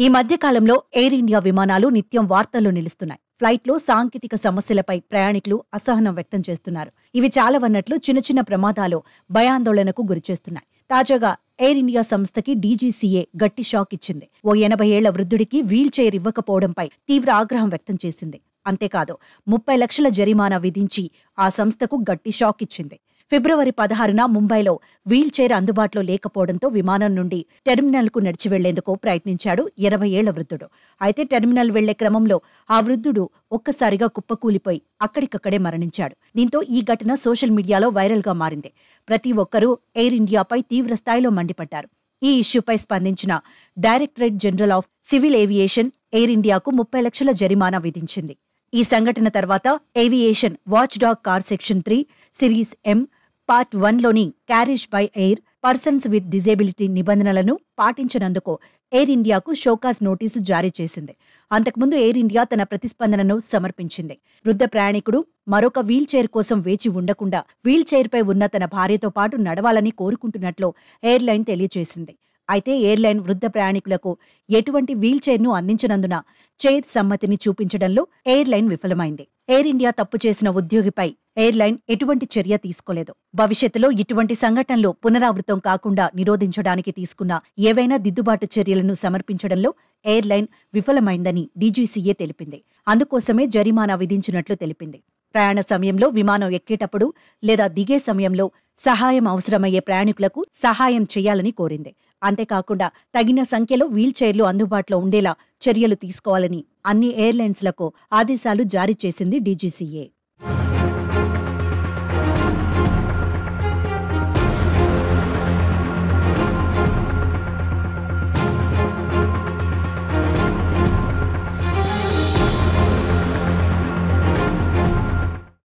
ఈ మధ్య కాలంలో ఎయిర్ ఇండియా విమానాలు నిత్యం వార్తల్లో నిలుస్తున్నాయి. ఫ్లైట్లో సాంకేతిక సమస్యలపై ప్రయాణికులు అసహనం వ్యక్తం చేస్తున్నారు. ఇవి చాలవన్నట్లు చిన్న చిన్న ప్రమాదాలు భయాందోళనకు గురిచేస్తున్నాయి. తాజాగా ఎయిర్ ఇండియా సంస్థకి డీజీసీఏ గట్టి షాక్ ఇచ్చింది. ఓ 80 ఏళ్ల వృద్ధుడికి వీల్ చైర్ ఇవ్వకపోవడంపై తీవ్ర ఆగ్రహం వ్యక్తం చేసింది. అంతేకాదు 30 లక్షల జరిమానా విధించి ఆ సంస్థకు గట్టి షాక్ ఇచ్చింది. ఫిబ్రవరి 16న ముంబైలో వీల్ చైర్ అందుబాటులో లేకపోవడంతో విమానం నుండి టెర్మినల్కు నడిచి వెళ్లేందుకు ప్రయత్నించాడు 80 ఏళ్ల వృద్ధుడు. అయితే టెర్మినల్ వెళ్లే క్రమంలో ఆ వృద్ధుడు ఒక్కసారిగా కుప్పకూలిపోయి అక్కడికక్కడే మరణించాడు. దీంతో ఈ ఘటన సోషల్ మీడియాలో వైరల్గా మారింది. ప్రతి ఒక్కరూ ఎయిర్ ఇండియాపై తీవ్ర స్థాయిలో మండిపడ్డారు. ఈ ఇష్యూపై స్పందించిన directorate general of civil aviation air ఇండియాకు 30 లక్షల జరిమానా విధించింది. ఈ సంఘటన తర్వాత aviation watchdog CAR section 3 series M part 1లోని carriage by air persons with disability నిబంధనలను పాటించినందుకు ఎయిర్ ఇండియాకు షోకాజ్ నోటీసు జారీ చేసింది. అంతకుముందు ఎయిర్ ఇండియా తన ప్రతిస్పందనను సమర్పించింది. వృద్ధ ప్రయాణికుడు మరొక వీల్ చైర్ కోసం వేచి ఉండకుండా వీల్ చైర్పై ఉన్న తన భార్యతో పాటు నడవాలని కోరుకుంటున్నట్లు ఎయిర్లైన్ తెలియజేసింది. అయితే ఎయిర్లైన్ వృద్ధ ప్రయాణికులకు ఎటువంటి వీల్ చైర్ను అందించనందున చైర్ సమ్మతిని చూపించడంలో ఎయిర్లైన్ విఫలమైంది. ఎయిర్ ఇండియా తప్పు చేసిన ఉద్యోగిపై ఎయిర్లైన్ ఎటువంటి చర్య తీసుకోలేదు. భవిష్యత్తులో ఇటువంటి సంఘటనలు పునరావృతం కాకుండా నిరోధించడానికి తీసుకున్న ఏవైనా దిద్దుబాటు చర్యలను సమర్పించడంలో ఎయిర్లైన్ విఫలమైందని డీజీసీఏ తెలిపింది. అందుకోసమే జరిమానా విధించినట్లు తెలిపింది. ప్రయాణ సమయంలో విమానం ఎక్కేటప్పుడు లేదా దిగే సమయంలో సహాయం అవసరమయ్యే ప్రయాణికులకు సహాయం చేయాలని కోరింది. అంతేకాకుండా తగిన సంఖ్యలో వీల్ చైర్లు అందుబాటులో ఉండేలా చర్యలు తీసుకోవాలని అన్ని ఎయిర్లైన్స్లకు ఆదేశాలు జారీ చేసింది డీజీసీఏ.